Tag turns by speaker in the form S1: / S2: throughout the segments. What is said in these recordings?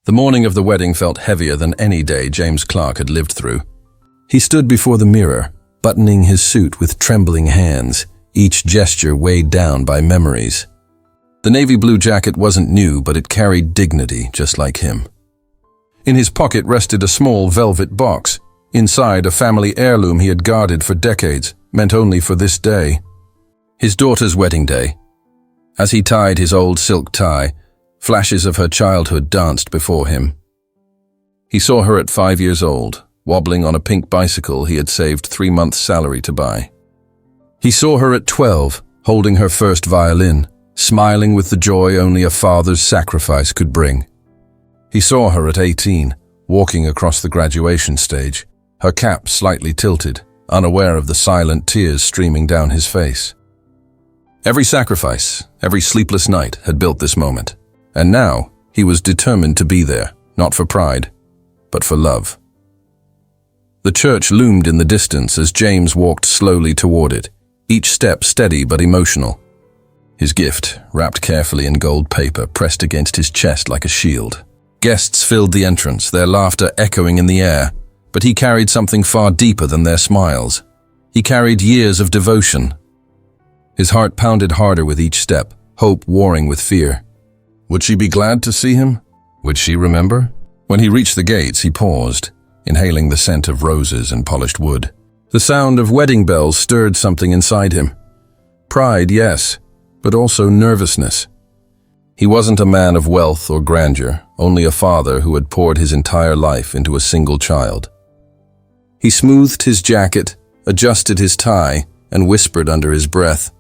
S1: The morning of the wedding felt heavier than any day James Clark had lived through. He stood before the mirror, buttoning his suit with trembling hands, each gesture weighed down by memories. The navy blue jacket wasn't new, but it carried dignity just like him. In his pocket rested a small velvet box. Inside, a family heirloom he had guarded for decades, meant only for this day. His daughter's wedding day. As he tied his old silk tie, flashes of her childhood danced before him. He saw her at 5 years old, wobbling on a pink bicycle he had saved 3 months' salary to buy. He saw her at 12, holding her first violin, smiling with the joy only a father's sacrifice could bring. He saw her at 18, walking across the graduation stage, her cap slightly tilted, unaware of the silent tears streaming down his face. Every sacrifice, every sleepless night had built this moment, and now he was determined to be there, not for pride, but for love. The church loomed in the distance as James walked slowly toward it, each step steady but emotional. His gift, wrapped carefully in gold paper, pressed against his chest like a shield. Guests filled the entrance, their laughter echoing in the air, but he carried something far deeper than their smiles. He carried years of devotion. His heart pounded harder with each step, hope warring with fear. Would she be glad to see him? Would she remember? When he reached the gates, he paused, inhaling the scent of roses and polished wood. The sound of wedding bells stirred something inside him. Pride, yes, but also nervousness. He wasn't a man of wealth or grandeur, only a father who had poured his entire life into a single child. He smoothed his jacket, adjusted his tie, and whispered under his breath,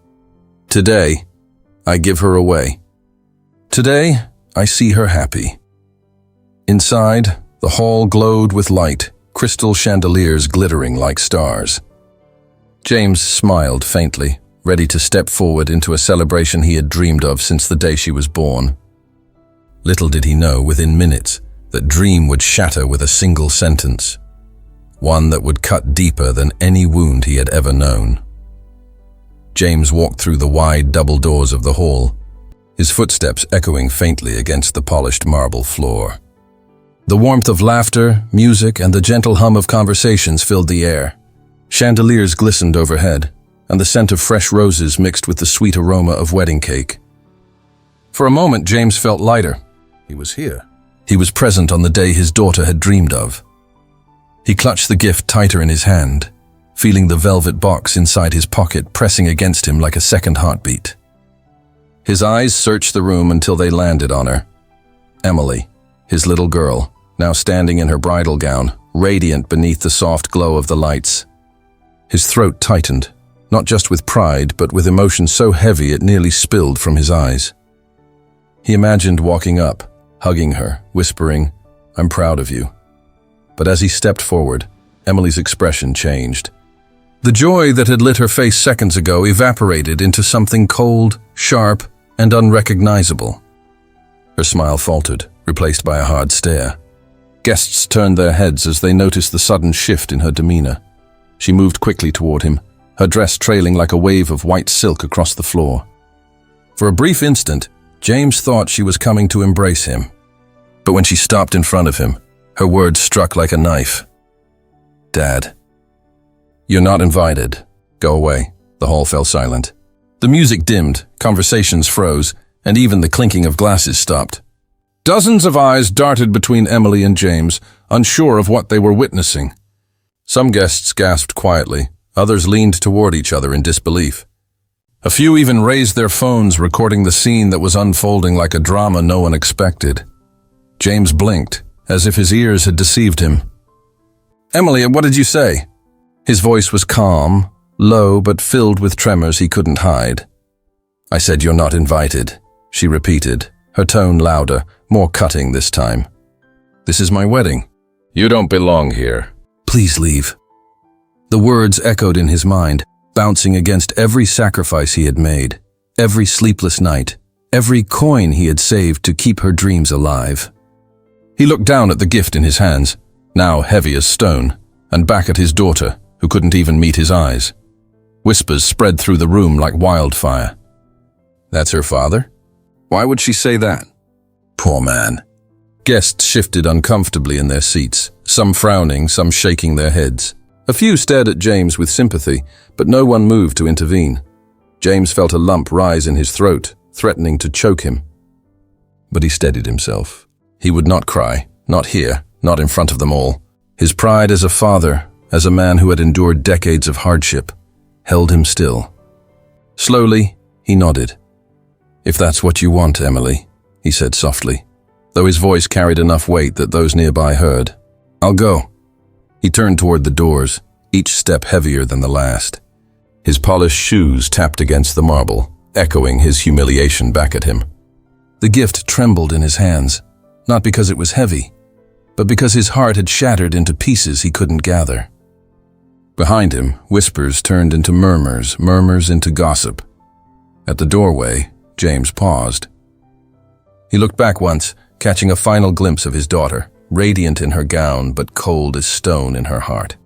S1: "Today, I give her away. Today, I see her happy." Inside, the hall glowed with light, crystal chandeliers glittering like stars. James smiled faintly, ready to step forward into a celebration he had dreamed of since the day she was born. Little did he know, within minutes, that dream would shatter with a single sentence, one that would cut deeper than any wound he had ever known. James walked through the wide double doors of the hall, his footsteps echoing faintly against the polished marble floor. The warmth of laughter, music, and the gentle hum of conversations filled the air. Chandeliers glistened overhead, and the scent of fresh roses mixed with the sweet aroma of wedding cake. For a moment, James felt lighter. He was here. He was present on the day his daughter had dreamed of. He clutched the gift tighter in his hand, feeling the velvet box inside his pocket pressing against him like a second heartbeat. His eyes searched the room until they landed on her. Emily, his little girl, now standing in her bridal gown, radiant beneath the soft glow of the lights. His throat tightened, not just with pride, but with emotion so heavy it nearly spilled from his eyes. He imagined walking up, hugging her, whispering, "I'm proud of you." But as he stepped forward, Emily's expression changed. The joy that had lit her face seconds ago evaporated into something cold, sharp, and unrecognizable. Her smile faltered, replaced by a hard stare. Guests turned their heads as they noticed the sudden shift in her demeanor. She moved quickly toward him, her dress trailing like a wave of white silk across the floor. For a brief instant, James thought she was coming to embrace him. But when she stopped in front of him, her words struck like a knife. "Dad, you're not invited. Go away." The hall fell silent. The music dimmed, conversations froze, and even the clinking of glasses stopped. Dozens of eyes darted between Emily and James, unsure of what they were witnessing. Some guests gasped quietly, others leaned toward each other in disbelief. A few even raised their phones, recording the scene that was unfolding like a drama no one expected. James blinked, as if his ears had deceived him. "Emily, what did you say?" His voice was calm, low but filled with tremors he couldn't hide. "I said you're not invited," she repeated, her tone louder, more cutting this time. "This is my wedding. You don't belong here. Please leave." The words echoed in his mind, bouncing against every sacrifice he had made, every sleepless night, every coin he had saved to keep her dreams alive. He looked down at the gift in his hands, now heavy as stone, and back at his daughter, who couldn't even meet his eyes. Whispers spread through the room like wildfire. "That's her father? Why would she say that? Poor man." Guests shifted uncomfortably in their seats, some frowning, some shaking their heads. A few stared at James with sympathy, but no one moved to intervene. James felt a lump rise in his throat, threatening to choke him. But he steadied himself. He would not cry, not here, not in front of them all. His pride as a father, as a man who had endured decades of hardship, held him still. Slowly, he nodded. "If that's what you want, Emily," he said softly, though his voice carried enough weight that those nearby heard. "I'll go." He turned toward the doors, each step heavier than the last. His polished shoes tapped against the marble, echoing his humiliation back at him. The gift trembled in his hands, not because it was heavy, but because his heart had shattered into pieces he couldn't gather. Behind him, whispers turned into murmurs, murmurs into gossip. At the doorway, James paused. He looked back once, catching a final glimpse of his daughter, radiant in her gown but cold as stone in her heart.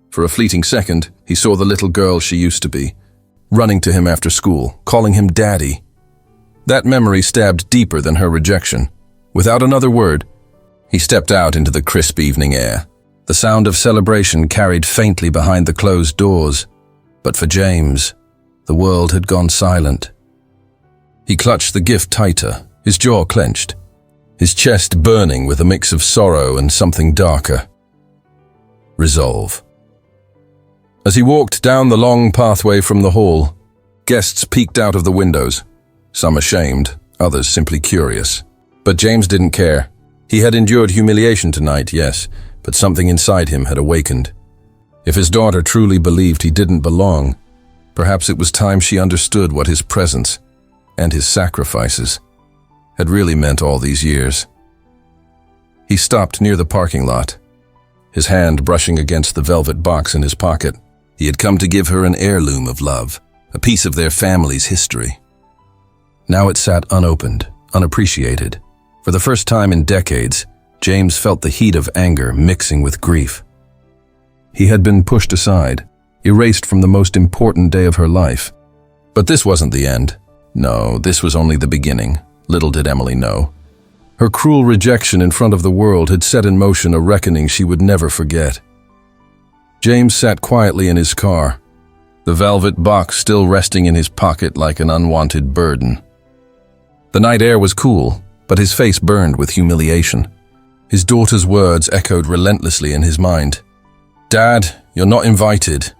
S1: For a fleeting second, he saw the little girl she used to be, running to him after school, calling him Daddy. That memory stabbed deeper than her rejection. Without another word, he stepped out into the crisp evening air. The sound of celebration carried faintly behind the closed doors, but for James, the world had gone silent. He clutched the gift tighter, his jaw clenched, his chest burning with a mix of sorrow and something darker. Resolve. As he walked down the long pathway from the hall, guests peeked out of the windows, some ashamed, others simply curious. But James didn't care. He had endured humiliation tonight, yes, but something inside him had awakened. If his daughter truly believed he didn't belong, perhaps it was time she understood what his presence and his sacrifices had really meant all these years. He stopped near the parking lot, his hand brushing against the velvet box in his pocket. He had come to give her an heirloom of love, a piece of their family's history. Now it sat unopened, unappreciated. For the first time in decades, James felt the heat of anger mixing with grief. He had been pushed aside, erased from the most important day of her life. But this wasn't the end. No, this was only the beginning. Little did Emily know. Her cruel rejection in front of the world had set in motion a reckoning she would never forget. James sat quietly in his car, the velvet box still resting in his pocket like an unwanted burden. The night air was cool, but his face burned with humiliation. His daughter's words echoed relentlessly in his mind. "Dad, you're not invited."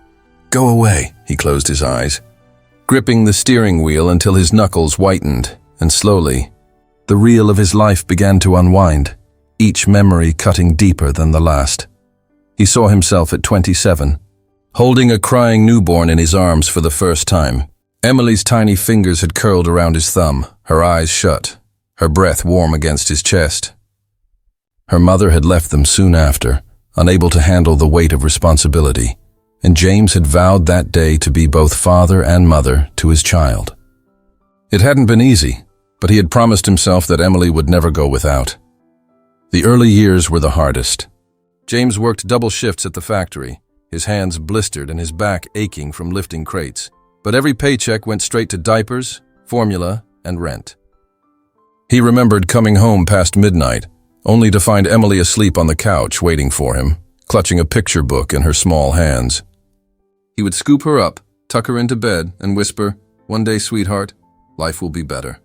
S1: "Go away," he closed his eyes, gripping the steering wheel until his knuckles whitened, and slowly, the reel of his life began to unwind, each memory cutting deeper than the last. He saw himself at 27, holding a crying newborn in his arms for the first time. Emily's tiny fingers had curled around his thumb, her eyes shut, her breath warm against his chest. Her mother had left them soon after, unable to handle the weight of responsibility, and James had vowed that day to be both father and mother to his child. It hadn't been easy, but he had promised himself that Emily would never go without. The early years were the hardest. James worked double shifts at the factory, his hands blistered and his back aching from lifting crates. But every paycheck went straight to diapers, formula, and rent. He remembered coming home past midnight, only to find Emily asleep on the couch waiting for him, clutching a picture book in her small hands. He would scoop her up, tuck her into bed, and whisper, "One day, sweetheart, life will be better."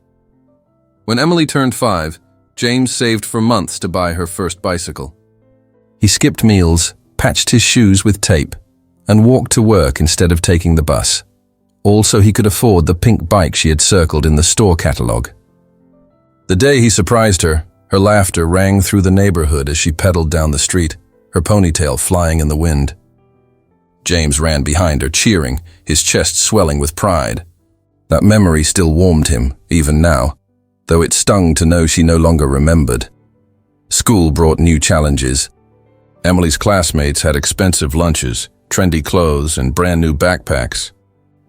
S1: When Emily turned 5, James saved for months to buy her first bicycle. He skipped meals, patched his shoes with tape, and walked to work instead of taking the bus. All so he could afford the pink bike she had circled in the store catalog. The day he surprised her, her laughter rang through the neighborhood as she pedaled down the street, her ponytail flying in the wind. James ran behind her, cheering, his chest swelling with pride. That memory still warmed him, even now, though it stung to know she no longer remembered. School brought new challenges. Emily's classmates had expensive lunches, trendy clothes, and brand new backpacks.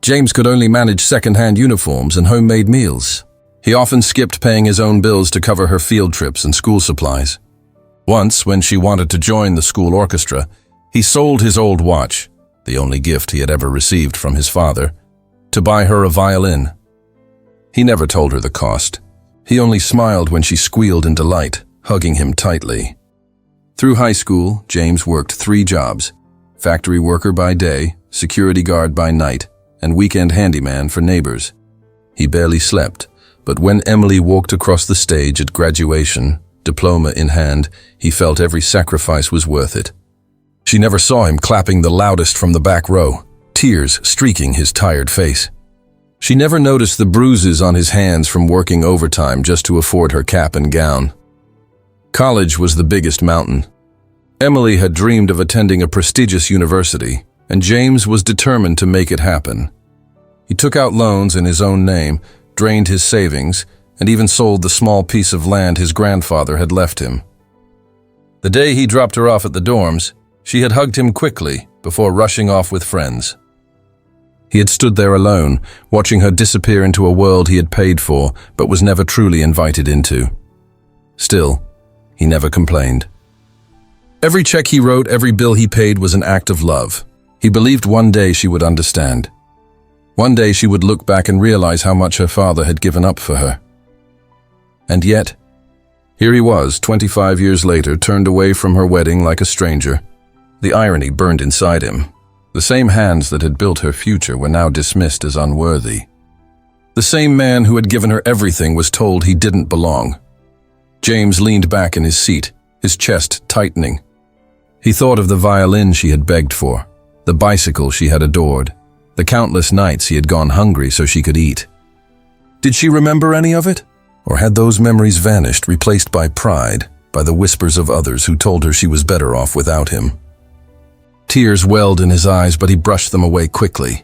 S1: James could only manage second-hand uniforms and homemade meals. He often skipped paying his own bills to cover her field trips and school supplies. Once, when she wanted to join the school orchestra, he sold his old watch, the only gift he had ever received from his father, to buy her a violin. He never told her the cost. He only smiled when she squealed in delight, hugging him tightly. Through high school, James worked 3 jobs: factory worker by day, security guard by night, and weekend handyman for neighbors. He barely slept, but when Emily walked across the stage at graduation, diploma in hand, he felt every sacrifice was worth it. She never saw him clapping the loudest from the back row, tears streaking his tired face. She never noticed the bruises on his hands from working overtime just to afford her cap and gown. College was the biggest mountain. Emily had dreamed of attending a prestigious university, and James was determined to make it happen. He took out loans in his own name, drained his savings, and even sold the small piece of land his grandfather had left him. The day he dropped her off at the dorms, she had hugged him quickly before rushing off with friends. He had stood there alone, watching her disappear into a world he had paid for but was never truly invited into. Still, he never complained. Every check he wrote, every bill he paid was an act of love. He believed one day she would understand. One day she would look back and realize how much her father had given up for her. And yet, here he was, 25 years later, turned away from her wedding like a stranger. The irony burned inside him. The same hands that had built her future were now dismissed as unworthy. The same man who had given her everything was told he didn't belong. James leaned back in his seat, his chest tightening. He thought of the violin she had begged for, the bicycle she had adored, the countless nights he had gone hungry so she could eat. Did she remember any of it? Or had those memories vanished, replaced by pride, by the whispers of others who told her she was better off without him? Tears welled in his eyes, but he brushed them away quickly.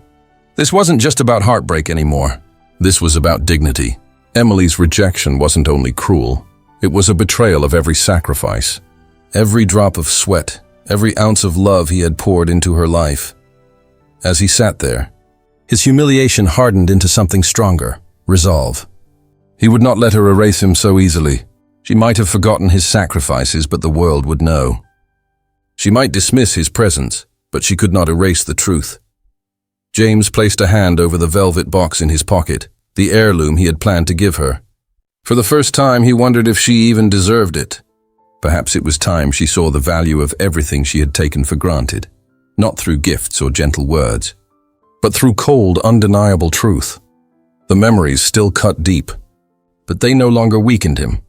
S1: This wasn't just about heartbreak anymore. This was about dignity. Emily's rejection wasn't only cruel. It was a betrayal of every sacrifice, every drop of sweat, every ounce of love he had poured into her life. As he sat there, his humiliation hardened into something stronger, resolve. He would not let her erase him so easily. She might have forgotten his sacrifices, but the world would know. She might dismiss his presence, but she could not erase the truth. James placed a hand over the velvet box in his pocket, the heirloom he had planned to give her. For the first time, he wondered if she even deserved it. Perhaps it was time she saw the value of everything she had taken for granted, not through gifts or gentle words, but through cold, undeniable truth. The memories still cut deep, but they no longer weakened him.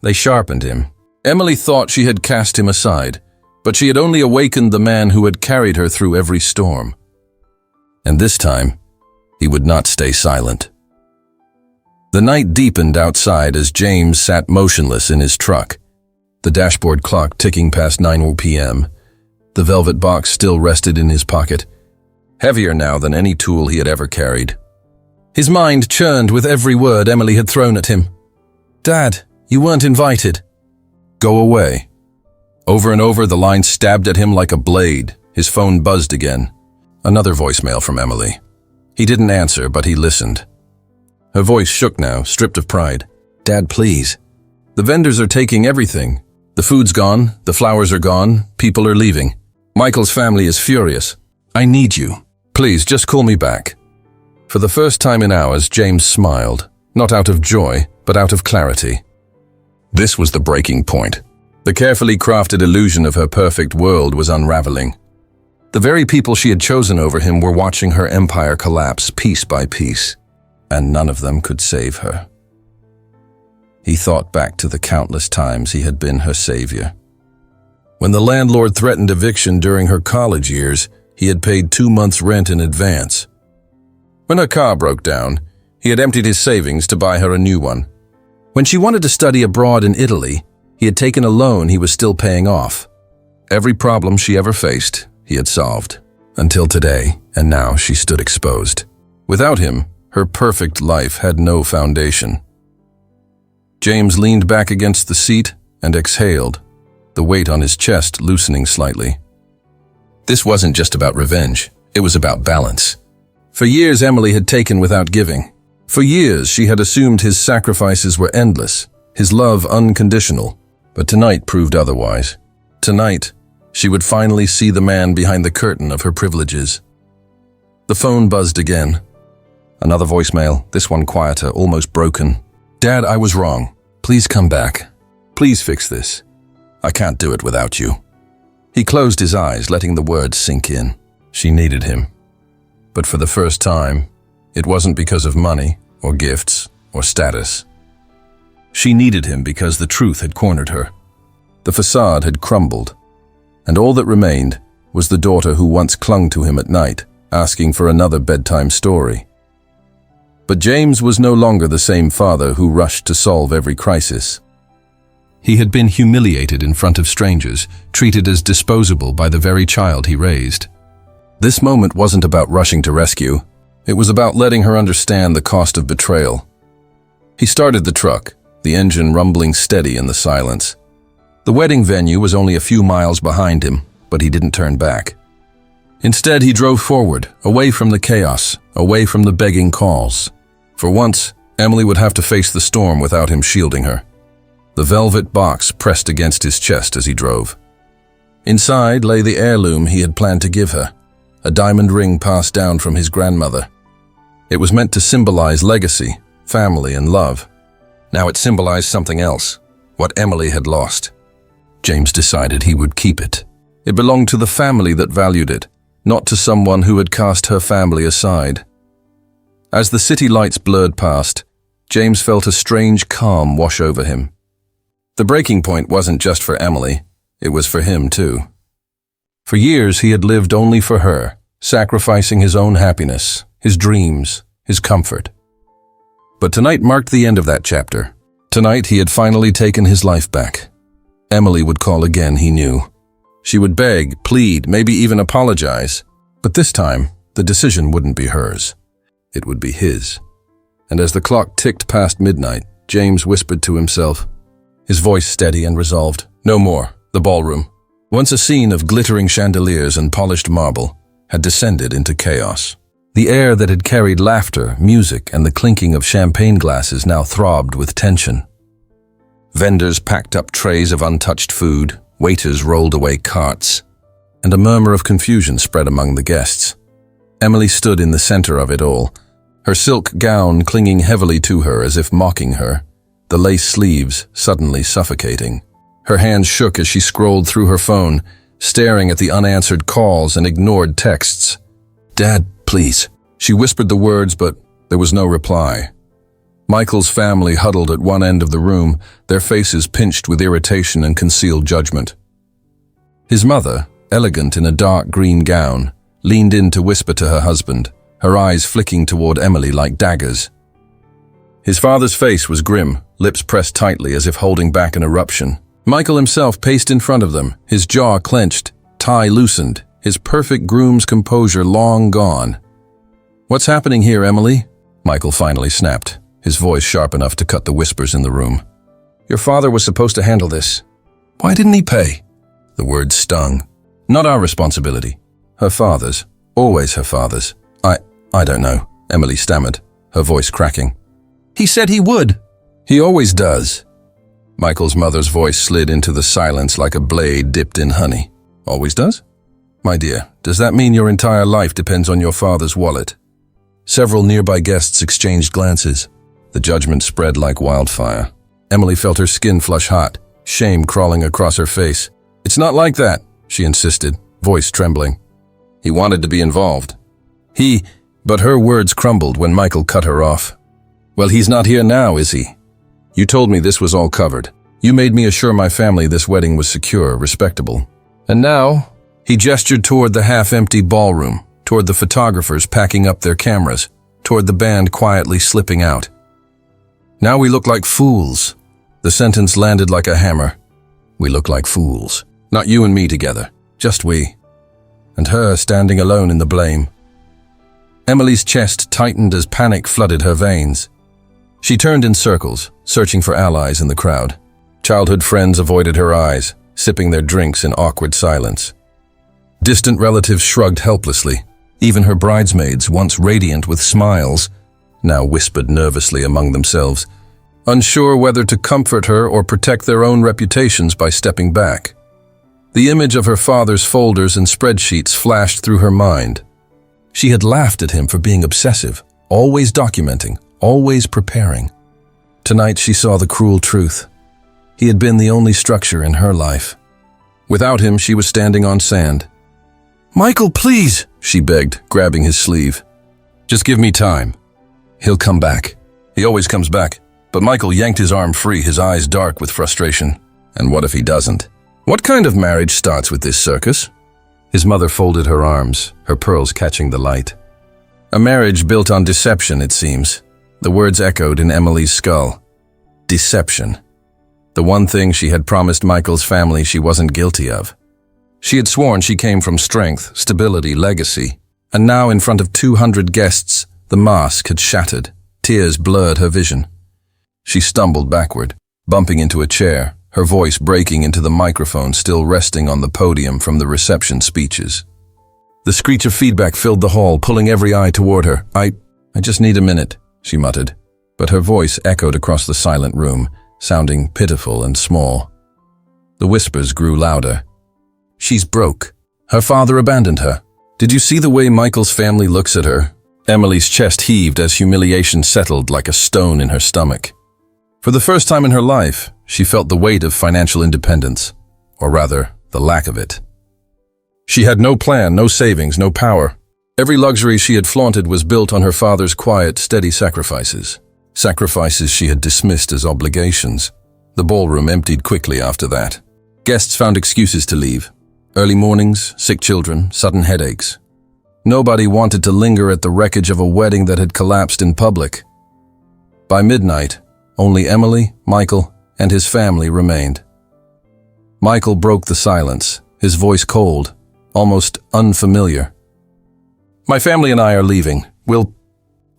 S1: They sharpened him. Emily thought she had cast him aside, but she had only awakened the man who had carried her through every storm. And this time, he would not stay silent. The night deepened outside as James sat motionless in his truck, the dashboard clock ticking past 9 p.m. The velvet box still rested in his pocket, heavier now than any tool he had ever carried. His mind churned with every word Emily had thrown at him. "Dad, you weren't invited." "Go away." Over and over, the line stabbed at him like a blade. His phone buzzed again. Another voicemail from Emily. He didn't answer, but he listened. Her voice shook now, stripped of pride. "Dad, please. The vendors are taking everything. The food's gone, the flowers are gone, people are leaving. Michael's family is furious. I need you. Please, just call me back." For the first time in hours, James smiled, not out of joy, but out of clarity. This was the breaking point. The carefully crafted illusion of her perfect world was unraveling. The very people she had chosen over him were watching her empire collapse piece by piece, and none of them could save her. He thought back to the countless times he had been her savior. When the landlord threatened eviction during her college years, he had paid 2 months' rent in advance. When her car broke down, he had emptied his savings to buy her a new one. When she wanted to study abroad in Italy, he had taken a loan he was still paying off. Every problem she ever faced, he had solved. Until today, and now she stood exposed. Without him, her perfect life had no foundation. James leaned back against the seat and exhaled, the weight on his chest loosening slightly. This wasn't just about revenge, it was about balance. For years, Emily had taken without giving. For years, she had assumed his sacrifices were endless, his love unconditional. But tonight proved otherwise. Tonight, she would finally see the man behind the curtain of her privileges. The phone buzzed again. Another voicemail, this one quieter, almost broken. "Dad, I was wrong. Please come back. Please fix this. I can't do it without you." He closed his eyes, letting the words sink in. She needed him. But for the first time, it wasn't because of money or gifts or status. She needed him because the truth had cornered her. The facade had crumbled, and all that remained was the daughter who once clung to him at night, asking for another bedtime story. But James was no longer the same father who rushed to solve every crisis. He had been humiliated in front of strangers, treated as disposable by the very child he raised. This moment wasn't about rushing to rescue. It was about letting her understand the cost of betrayal. He started the truck, the engine rumbling steady in the silence. The wedding venue was only a few miles behind him, but he didn't turn back. Instead, he drove forward, away from the chaos, away from the begging calls. For once, Emily would have to face the storm without him shielding her. The velvet box pressed against his chest as he drove. Inside lay the heirloom he had planned to give her, a diamond ring passed down from his grandmother. It was meant to symbolize legacy, family, and love. Now it symbolized something else, what Emily had lost. James decided he would keep it. It belonged to the family that valued it, not to someone who had cast her family aside. As the city lights blurred past, James felt a strange calm wash over him. The breaking point wasn't just for Emily, it was for him too. For years he had lived only for her, sacrificing his own happiness, his dreams, his comfort. But tonight marked the end of that chapter. Tonight he had finally taken his life back. Emily would call again, he knew. She would beg, plead, maybe even apologize. But this time, the decision wouldn't be hers. It would be his. And as the clock ticked past midnight, James whispered to himself, his voice steady and resolved, "No more." The ballroom, once a scene of glittering chandeliers and polished marble, had descended into chaos. The air that had carried laughter, music, and the clinking of champagne glasses now throbbed with tension. Vendors packed up trays of untouched food, waiters rolled away carts, and a murmur of confusion spread among the guests. Emily stood in the center of it all, her silk gown clinging heavily to her as if mocking her, the lace sleeves suddenly suffocating. Her hands shook as she scrolled through her phone, staring at the unanswered calls and ignored texts. "Dad, please." She whispered the words, but there was no reply. Michael's family huddled at one end of the room, their faces pinched with irritation and concealed judgment. His mother, elegant in a dark green gown, leaned in to whisper to her husband, her eyes flicking toward Emily like daggers. His father's face was grim, lips pressed tightly as if holding back an eruption. Michael himself paced in front of them, his jaw clenched, tie loosened, his perfect groom's composure long gone. "What's happening here, Emily?" Michael finally snapped, his voice sharp enough to cut the whispers in the room. "Your father was supposed to handle this. Why didn't he pay?" The words stung. "Not our responsibility. Her father's. Always her father's. I don't know," Emily stammered, her voice cracking. "He said he would." "He always does." Michael's mother's voice slid into the silence like a blade dipped in honey. "Always does? My dear, does that mean your entire life depends on your father's wallet?" Several nearby guests exchanged glances. The judgment spread like wildfire. Emily felt her skin flush hot, shame crawling across her face. "It's not like that," she insisted, voice trembling. "He wanted to be involved." But her words crumbled when Michael cut her off. "Well, he's not here now, is he? You told me this was all covered. You made me assure my family this wedding was secure, respectable. And now," he gestured toward the half-empty ballroom, toward the photographers packing up their cameras, toward the band quietly slipping out. "Now we look like fools." The sentence landed like a hammer. "We look like fools. Not you and me together, just we. And her standing alone in the blame." Emily's chest tightened as panic flooded her veins. She turned in circles, searching for allies in the crowd. Childhood friends avoided her eyes, sipping their drinks in awkward silence. Distant relatives shrugged helplessly. Even her bridesmaids, once radiant with smiles, now whispered nervously among themselves, unsure whether to comfort her or protect their own reputations by stepping back. The image of her father's folders and spreadsheets flashed through her mind. She had laughed at him for being obsessive, always documenting, always preparing. Tonight she saw the cruel truth. He had been the only structure in her life. Without him, she was standing on sand. "Michael, please," she begged, grabbing his sleeve. "Just give me time. He'll come back. He always comes back." But Michael yanked his arm free, his eyes dark with frustration. And what if he doesn't? What kind of marriage starts with this circus? His mother folded her arms, her pearls catching the light. A marriage built on deception, it seems. The words echoed in Emily's skull. Deception. The one thing she had promised Michael's family she wasn't guilty of. She had sworn she came from strength, stability, legacy. And now, in front of 200 guests, the mask had shattered. Tears blurred her vision. She stumbled backward, bumping into a chair, her voice breaking into the microphone still resting on the podium from the reception speeches. The screech of feedback filled the hall, pulling every eye toward her. I just need a minute," she muttered, but her voice echoed across the silent room, sounding pitiful and small. The whispers grew louder. "She's broke. Her father abandoned her. Did you see the way Michael's family looks at her?" Emily's chest heaved as humiliation settled like a stone in her stomach. For the first time in her life, she felt the weight of financial independence, or rather, the lack of it. She had no plan, no savings, no power. Every luxury she had flaunted was built on her father's quiet, steady sacrifices. Sacrifices she had dismissed as obligations. The ballroom emptied quickly after that. Guests found excuses to leave. Early mornings, sick children, sudden headaches. Nobody wanted to linger at the wreckage of a wedding that had collapsed in public. By midnight, only Emily, Michael, and his family remained. Michael broke the silence, his voice cold, almost unfamiliar. "My family and I are leaving. We'll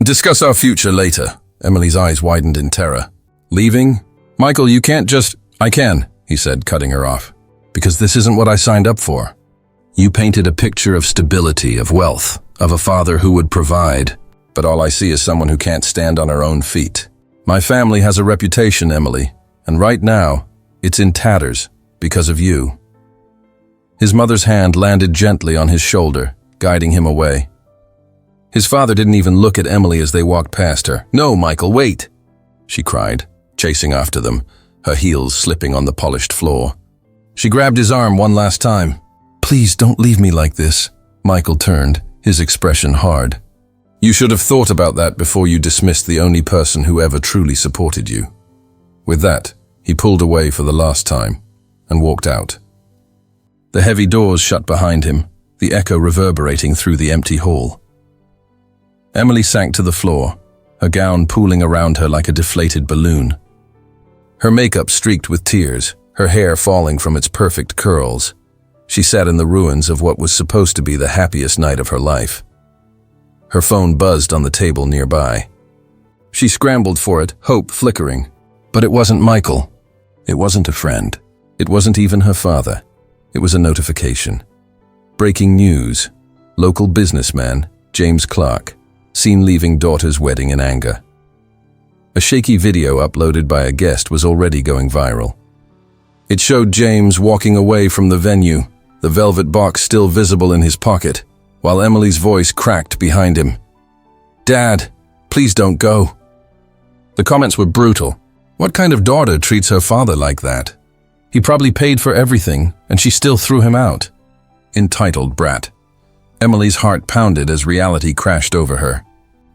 S1: discuss our future later." Emily's eyes widened in terror. "Leaving? Michael, you can't just—" "I can," he said, cutting her off. "Because this isn't what I signed up for. You painted a picture of stability, of wealth, of a father who would provide, but all I see is someone who can't stand on her own feet. My family has a reputation, Emily, and right now, it's in tatters because of you." His mother's hand landed gently on his shoulder, guiding him away. His father didn't even look at Emily as they walked past her. "No, Michael, wait!" she cried, chasing after them, her heels slipping on the polished floor. She grabbed his arm one last time. "Please don't leave me like this." Michael turned, his expression hard. "You should have thought about that before you dismissed the only person who ever truly supported you." With that, he pulled away for the last time and walked out. The heavy doors shut behind him, the echo reverberating through the empty hall. Emily sank to the floor, her gown pooling around her like a deflated balloon. Her makeup streaked with tears, her hair falling from its perfect curls. She sat in the ruins of what was supposed to be the happiest night of her life. Her phone buzzed on the table nearby. She scrambled for it, hope flickering. But it wasn't Michael. It wasn't a friend. It wasn't even her father. It was a notification. Breaking news. Local businessman, James Clark, seen leaving daughter's wedding in anger. A shaky video uploaded by a guest was already going viral. It showed James walking away from the venue, the velvet box still visible in his pocket, while Emily's voice cracked behind him. "Dad, please don't go." The comments were brutal. What kind of daughter treats her father like that? He probably paid for everything, and she still threw him out. Entitled brat. Emily's heart pounded as reality crashed over her.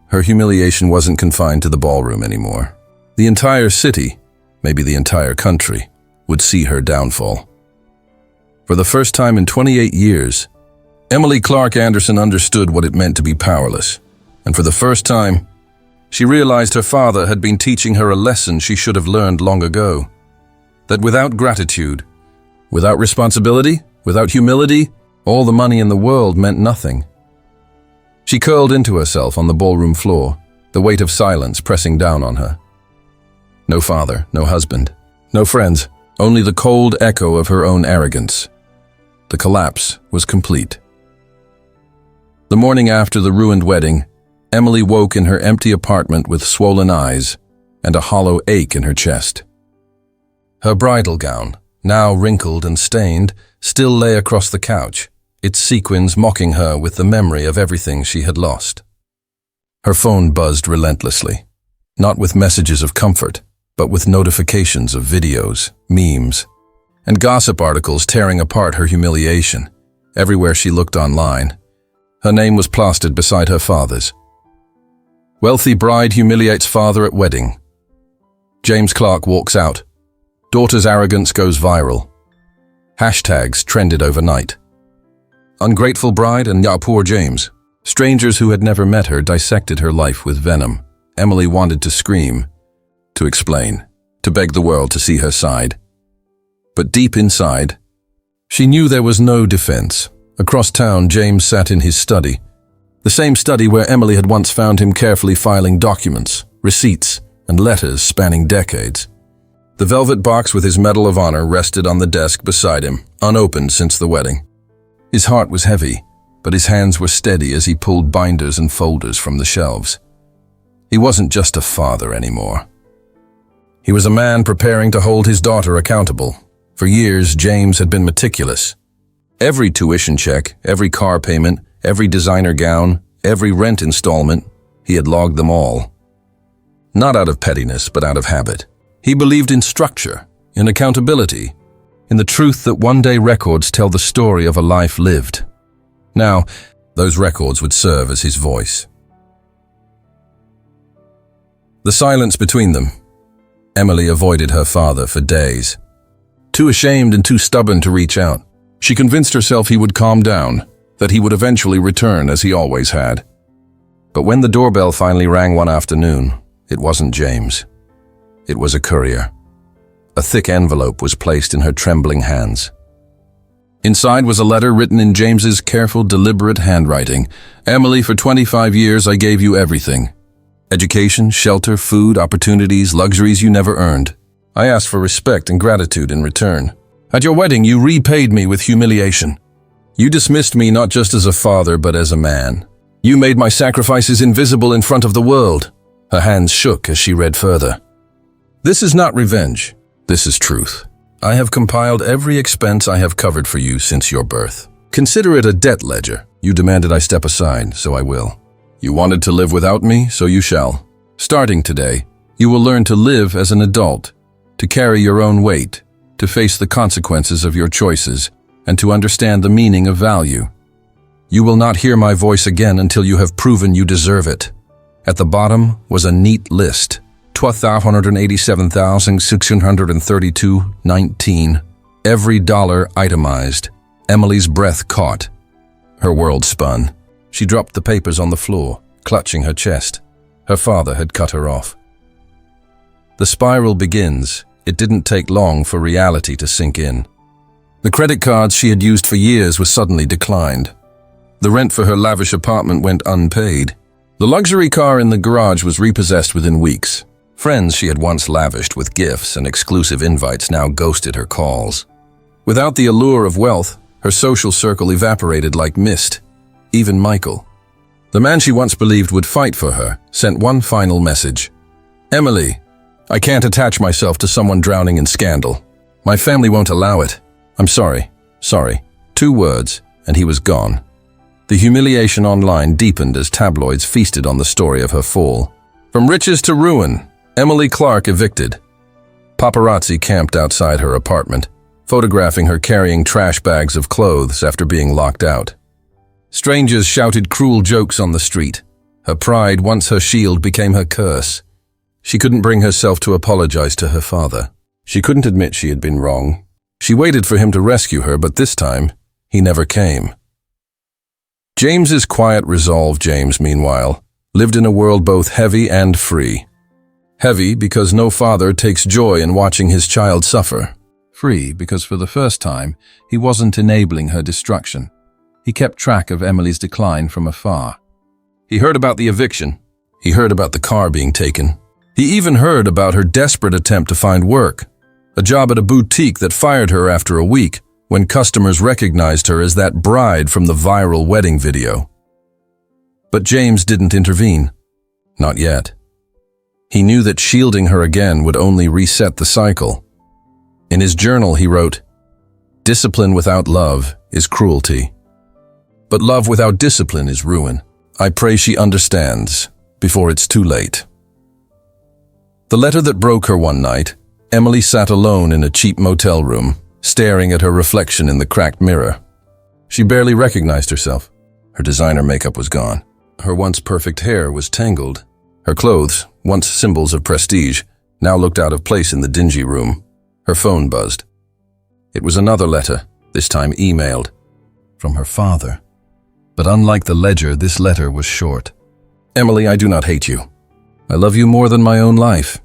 S1: Her humiliation wasn't confined to the ballroom anymore. The entire city, maybe the entire country, would see her downfall. For the first time in 28 years, Emily Clark Anderson understood what it meant to be powerless. And for the first time, she realized her father had been teaching her a lesson she should have learned long ago. That without gratitude, without responsibility, without humility, all the money in the world meant nothing. She curled into herself on the ballroom floor, the weight of silence pressing down on her. No father, no husband, no friends, only the cold echo of her own arrogance. The collapse was complete. The morning after the ruined wedding, Emily woke in her empty apartment with swollen eyes and a hollow ache in her chest. Her bridal gown, now wrinkled and stained, still lay across the couch, its sequins mocking her with the memory of everything she had lost. Her phone buzzed relentlessly, not with messages of comfort, but with notifications of videos, memes, and gossip articles tearing apart her humiliation. Everywhere she looked online, her name was plastered beside her father's. Wealthy bride humiliates father at wedding. James Clark walks out. Daughter's arrogance goes viral. Hashtags trended overnight. Ungrateful bride and ya poor James. Strangers who had never met her dissected her life with venom. Emily wanted to scream, to explain, to beg the world to see her side. But deep inside, she knew there was no defense. Across town, James sat in his study. The same study where Emily had once found him carefully filing documents, receipts, and letters spanning decades. The velvet box with his Medal of Honor rested on the desk beside him, unopened since the wedding. His heart was heavy, but his hands were steady as he pulled binders and folders from the shelves. He wasn't just a father anymore. He was a man preparing to hold his daughter accountable. For years, James had been meticulous. Every tuition check, every car payment, every designer gown, every rent installment, he had logged them all. Not out of pettiness, but out of habit. He believed in structure, in accountability, in the truth that one day records tell the story of a life lived. Now, those records would serve as his voice. The silence between them. Emily avoided her father for days. Too ashamed and too stubborn to reach out, she convinced herself he would calm down, that he would eventually return as he always had. But when the doorbell finally rang one afternoon, it wasn't James. It was a courier. A thick envelope was placed in her trembling hands. Inside was a letter written in James's careful, deliberate handwriting. Emily, for 25 years I gave you everything. Education, shelter, food, opportunities, luxuries you never earned. I asked for respect and gratitude in return. At your wedding, you repaid me with humiliation. You dismissed me not just as a father, but as a man. You made my sacrifices invisible in front of the world. Her hands shook as she read further. This is not revenge. This is truth. I have compiled every expense I have covered for you since your birth. Consider it a debt ledger. You demanded I step aside, so I will. You wanted to live without me, so you shall. Starting today, you will learn to live as an adult, to carry your own weight, to face the consequences of your choices, and to understand the meaning of value. You will not hear my voice again until you have proven you deserve it. At the bottom was a neat list. 12,187,632.19. Every dollar itemized. Emily's breath caught. Her world spun. She dropped the papers on the floor, clutching her chest. Her father had cut her off. The spiral begins. It didn't take long for reality to sink in. The credit cards she had used for years were suddenly declined. The rent for her lavish apartment went unpaid. The luxury car in the garage was repossessed within weeks. Friends she had once lavished with gifts and exclusive invites now ghosted her calls. Without the allure of wealth, her social circle evaporated like mist. Even Michael, the man she once believed would fight for her, sent one final message. Emily, I can't attach myself to someone drowning in scandal. My family won't allow it. I'm sorry. 2 words, and he was gone. The humiliation online deepened as tabloids feasted on the story of her fall. From riches to ruin, Emily Clark evicted. Paparazzi camped outside her apartment, photographing her carrying trash bags of clothes after being locked out. Strangers shouted cruel jokes on the street. Her pride, once her shield, became her curse. She couldn't bring herself to apologize to her father. She couldn't admit she had been wrong. She waited for him to rescue her, but this time, he never came. James's quiet resolve, meanwhile, lived in a world both heavy and free. Heavy because no father takes joy in watching his child suffer. Free because for the first time, he wasn't enabling her destruction. He kept track of Emily's decline from afar. He heard about the eviction. He heard about the car being taken. He even heard about her desperate attempt to find work. A job at a boutique that fired her after a week when customers recognized her as that bride from the viral wedding video. But James didn't intervene. Not yet. He knew that shielding her again would only reset the cycle. In his journal, he wrote, "Discipline without love is cruelty. But love without discipline is ruin. I pray she understands before it's too late." The letter that broke her one night, Emily sat alone in a cheap motel room, staring at her reflection in the cracked mirror. She barely recognized herself. Her designer makeup was gone. Her once perfect hair was tangled. Her clothes, once symbols of prestige, now looked out of place in the dingy room. Her phone buzzed. It was another letter, this time emailed, from her father. But unlike the ledger, this letter was short. Emily, I do not hate you. I love you more than my own life.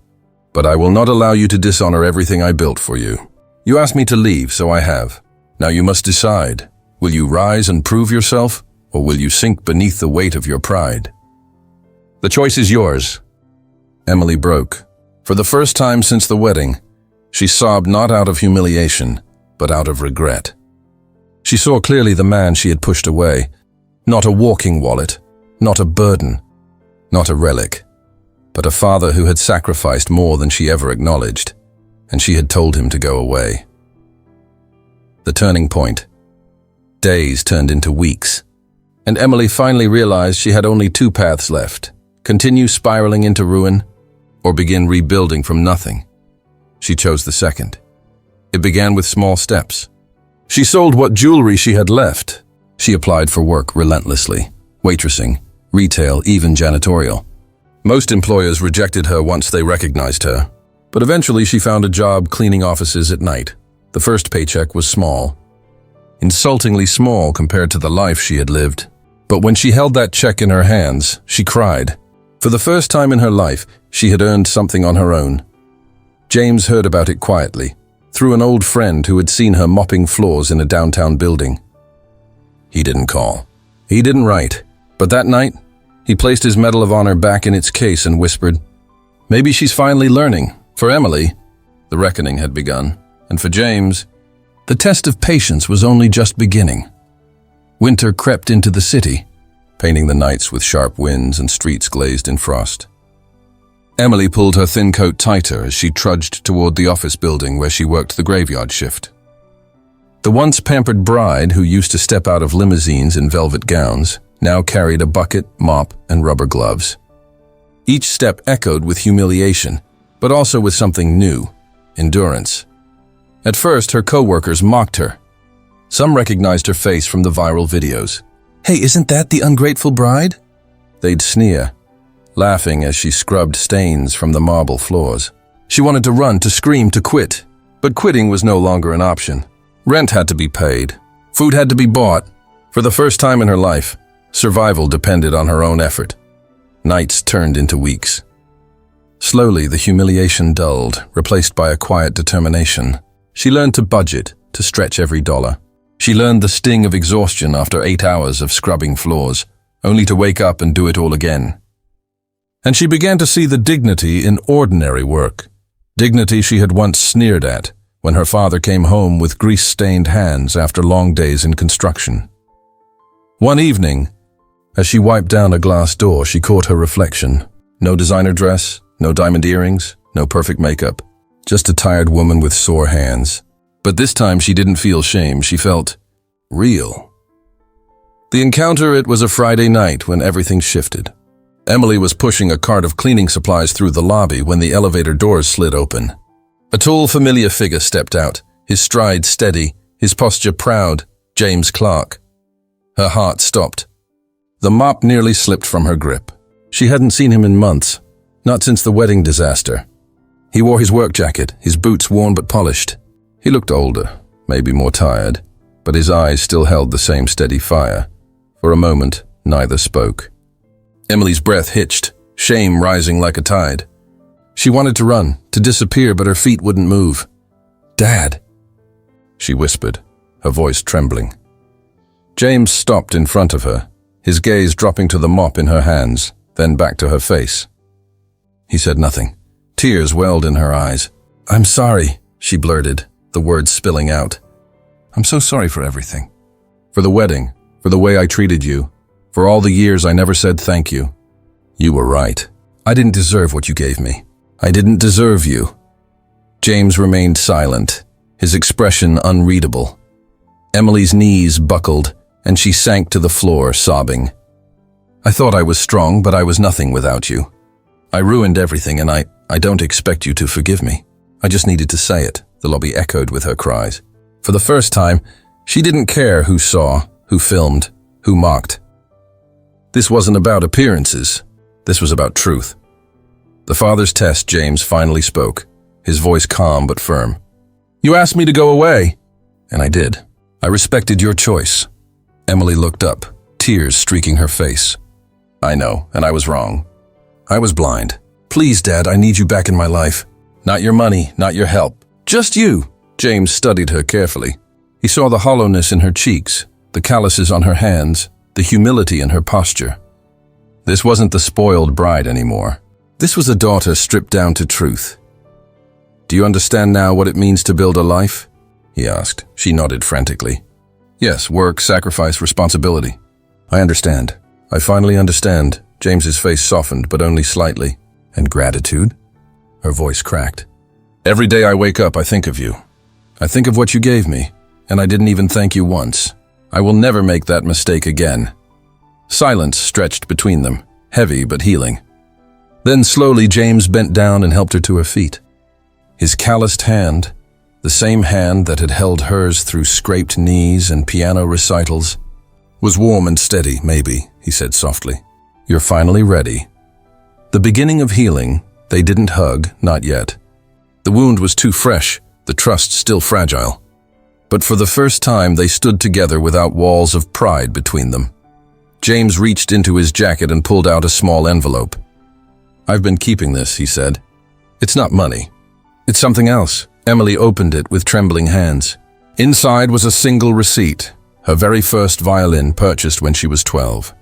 S1: But I will not allow you to dishonor everything I built for you. You asked me to leave, so I have. Now you must decide. Will you rise and prove yourself, or will you sink beneath the weight of your pride? The choice is yours. Emily broke. For the first time since the wedding, she sobbed not out of humiliation, but out of regret. She saw clearly the man she had pushed away, not a walking wallet, not a burden, not a relic, but a father who had sacrificed more than she ever acknowledged, and she had told him to go away. The turning point. Days turned into weeks, and Emily finally realized she had only two paths left: continue spiraling into ruin, or begin rebuilding from nothing. She chose the second. It began with small steps. She sold what jewelry she had left. She applied for work relentlessly, waitressing, retail, even janitorial. Most employers rejected her once they recognized her, but eventually she found a job cleaning offices at night. The first paycheck was small, insultingly small compared to the life she had lived. But when she held that check in her hands, she cried. For the first time in her life, she had earned something on her own. James heard about it quietly, through an old friend who had seen her mopping floors in a downtown building. He didn't call. He didn't write. But that night, he placed his Medal of Honor back in its case and whispered, "Maybe she's finally learning." For Emily, the reckoning had begun, and for James, the test of patience was only just beginning. Winter crept into the city, painting the nights with sharp winds and streets glazed in frost. Emily pulled her thin coat tighter as she trudged toward the office building where she worked the graveyard shift. The once pampered bride, who used to step out of limousines in velvet gowns, now carried a bucket, mop, and rubber gloves. Each step echoed with humiliation, but also with something new: endurance. At first, her co-workers mocked her. Some recognized her face from the viral videos. "Hey, isn't that the ungrateful bride?" They'd sneer, laughing as she scrubbed stains from the marble floors. She wanted to run, to scream, to quit. But quitting was no longer an option. Rent had to be paid. Food had to be bought. For the first time in her life, survival depended on her own effort. Nights turned into weeks. Slowly, the humiliation dulled, replaced by a quiet determination. She learned to budget, to stretch every dollar. She learned the sting of exhaustion after 8 hours of scrubbing floors, only to wake up and do it all again. And she began to see the dignity in ordinary work. Dignity she had once sneered at when her father came home with grease-stained hands after long days in construction. One evening, as she wiped down a glass door, she caught her reflection. No designer dress, no diamond earrings, no perfect makeup. Just a tired woman with sore hands. But this time she didn't feel shame, she felt real. The encounter, it was a Friday night when everything shifted. Emily was pushing a cart of cleaning supplies through the lobby when the elevator doors slid open. A tall, familiar figure stepped out, his stride steady, his posture proud: James Clark. Her heart stopped. The mop nearly slipped from her grip. She hadn't seen him in months, not since the wedding disaster. He wore his work jacket, his boots worn but polished. He looked older, maybe more tired, but his eyes still held the same steady fire. For a moment, neither spoke. Emily's breath hitched, shame rising like a tide. She wanted to run, to disappear, but her feet wouldn't move. "Dad," she whispered, her voice trembling. James stopped in front of her, his gaze dropping to the mop in her hands, then back to her face. He said nothing. Tears welled in her eyes. "I'm sorry," she blurted, the words spilling out. "I'm so sorry for everything. For the wedding, for the way I treated you, for all the years I never said thank you. You were right. I didn't deserve what you gave me. I didn't deserve you." James remained silent, his expression unreadable. Emily's knees buckled, and she sank to the floor, sobbing. "I thought I was strong, but I was nothing without you. I ruined everything, and I I don't expect you to forgive me. I just needed to say it, the lobby echoed with her cries. For the first time, she didn't care who saw, who filmed, who mocked. This wasn't about appearances. This was about truth. The father's test, James finally spoke, his voice calm but firm. You asked me to go away. And I did. I respected your choice. Emily looked up, tears streaking her face. I know, and I was wrong. I was blind. Please, Dad, I need you back in my life. Not your money, not your help. Just you. James studied her carefully. He saw the hollowness in her cheeks, the calluses on her hands, the humility in her posture. This wasn't the spoiled bride anymore. This was a daughter stripped down to truth. Do you understand now what it means to build a life? He asked. She nodded frantically. Yes, work, sacrifice, responsibility. I understand. I finally understand. James's face softened, but only slightly. And gratitude? Her voice cracked. Every day I wake up, I think of you. I think of what you gave me, and I didn't even thank you once. I will never make that mistake again. Silence stretched between them, heavy but healing. Then slowly James bent down and helped her to her feet. His calloused hand, the same hand that had held hers through scraped knees and piano recitals, was warm and steady, maybe, he said softly. You're finally ready. The beginning of healing, they didn't hug, not yet. The wound was too fresh, the trust still fragile. But for the first time, they stood together without walls of pride between them. James reached into his jacket and pulled out a small envelope. I've been keeping this, he said. It's not money. It's something else. Emily opened it with trembling hands. Inside was a single receipt, her very first violin purchased when she was 12.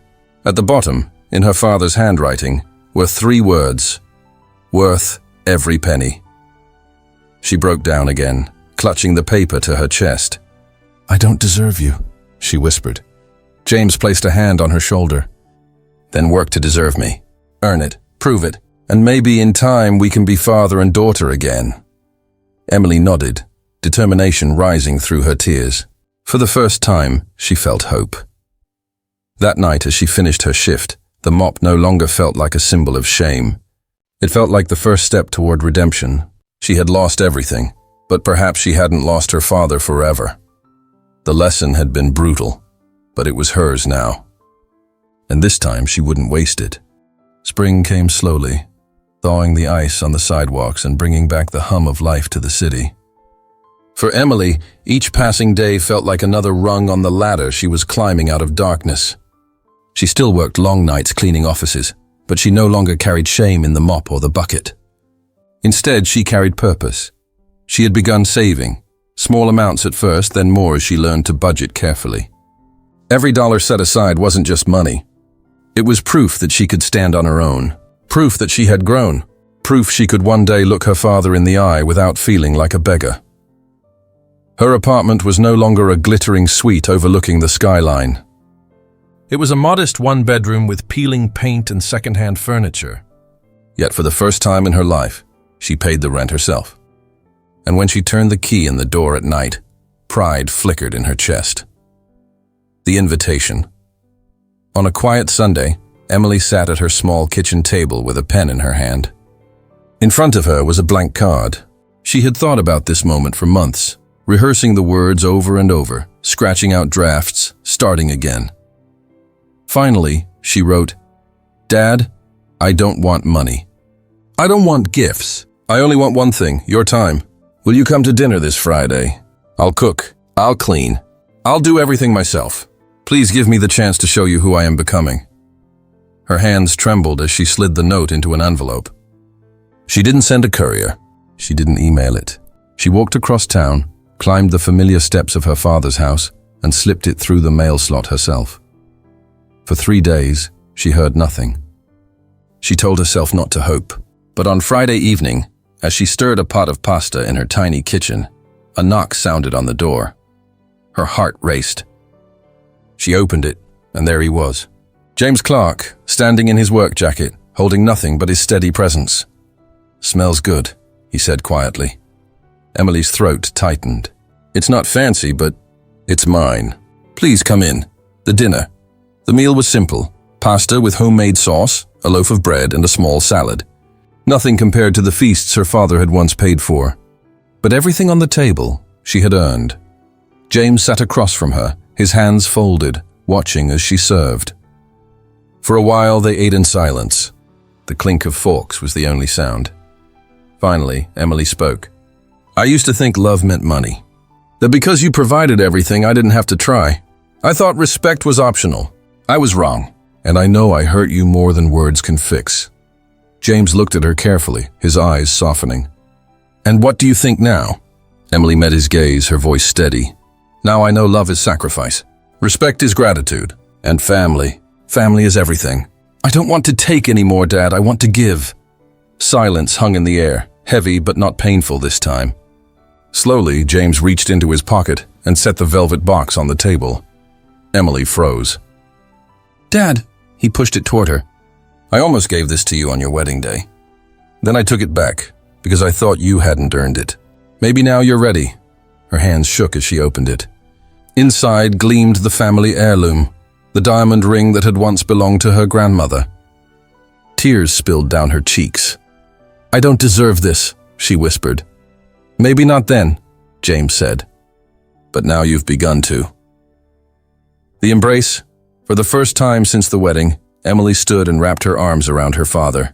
S1: At the bottom, in her father's handwriting, were 3 words, worth every penny. She broke down again, clutching the paper to her chest. I don't deserve you, she whispered. James placed a hand on her shoulder. Then work to deserve me. Earn it, prove it, and maybe in time we can be father and daughter again. Emily nodded, determination rising through her tears. For the first time, she felt hope. That night, as she finished her shift, the mop no longer felt like a symbol of shame. It felt like the first step toward redemption. She had lost everything, but perhaps she hadn't lost her father forever. The lesson had been brutal, but it was hers now. And this time she wouldn't waste it. Spring came slowly, thawing the ice on the sidewalks and bringing back the hum of life to the city. For Emily, each passing day felt like another rung on the ladder she was climbing out of darkness. She still worked long nights cleaning offices, but she no longer carried shame in the mop or the bucket. Instead, she carried purpose. She had begun saving, small amounts at first, then more as she learned to budget carefully. Every dollar set aside wasn't just money. It was proof that she could stand on her own, proof that she had grown, proof she could one day look her father in the eye without feeling like a beggar. Her apartment was no longer a glittering suite overlooking the skyline. It was a modest one-bedroom with peeling paint and second-hand furniture. Yet for the first time in her life, she paid the rent herself. And when she turned the key in the door at night, pride flickered in her chest. The invitation. On a quiet Sunday, Emily sat at her small kitchen table with a pen in her hand. In front of her was a blank card. She had thought about this moment for months, rehearsing the words over and over, scratching out drafts, starting again. Finally, she wrote, Dad, I don't want money. I don't want gifts. I only want one thing, your time. Will you come to dinner this Friday? I'll cook. I'll clean. I'll do everything myself. Please give me the chance to show you who I am becoming. Her hands trembled as she slid the note into an envelope. She didn't send a courier. She didn't email it. She walked across town, climbed the familiar steps of her father's house, and slipped it through the mail slot herself. For 3 days, she heard nothing. She told herself not to hope, but on Friday evening, as she stirred a pot of pasta in her tiny kitchen, a knock sounded on the door. Her heart raced. She opened it, and there he was. James Clark, standing in his work jacket, holding nothing but his steady presence. Smells good, he said quietly. Emily's throat tightened. It's not fancy, but it's mine. Please come in. The dinner. The meal was simple. Pasta with homemade sauce, a loaf of bread, and a small salad. Nothing compared to the feasts her father had once paid for. But everything on the table she had earned. James sat across from her, his hands folded, watching as she served. For a while they ate in silence. The clink of forks was the only sound. Finally, Emily spoke. "I used to think love meant money. That because you provided everything, I didn't have to try. I thought respect was optional. I was wrong, and I know I hurt you more than words can fix." James looked at her carefully, his eyes softening. "And what do you think now?" Emily met his gaze, her voice steady. "Now I know love is sacrifice. Respect is gratitude. And family. Family is everything. I don't want to take anymore, Dad. I want to give." Silence hung in the air, heavy but not painful this time. Slowly, James reached into his pocket and set the velvet box on the table. Emily froze. "Dad," he pushed it toward her. "I almost gave this to you on your wedding day. Then I took it back, because I thought you hadn't earned it. Maybe now you're ready." Her hands shook as she opened it. Inside gleamed the family heirloom, the diamond ring that had once belonged to her grandmother. Tears spilled down her cheeks. "I don't deserve this," she whispered. "Maybe not then," James said. "But now you've begun to." The embrace. For the first time since the wedding, Emily stood and wrapped her arms around her father.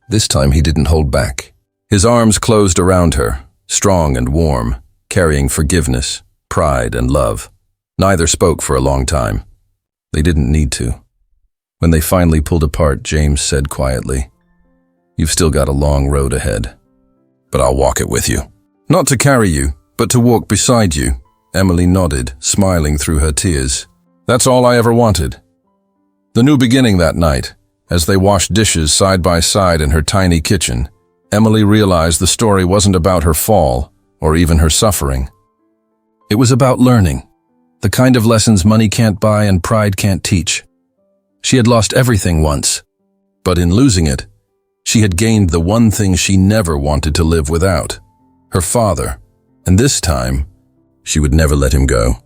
S1: This time he didn't hold back. His arms closed around her, strong and warm, carrying forgiveness, pride, and love. Neither spoke for a long time. They didn't need to. When they finally pulled apart, James said quietly, "You've still got a long road ahead, but I'll walk it with you." "Not to carry you, but to walk beside you," Emily nodded, smiling through her tears. "That's all I ever wanted." The new beginning that night, as they washed dishes side by side in her tiny kitchen, Emily realized the story wasn't about her fall or even her suffering. It was about learning, the kind of lessons money can't buy and pride can't teach. She had lost everything once, but in losing it, she had gained the one thing she never wanted to live without, her father, and this time, she would never let him go.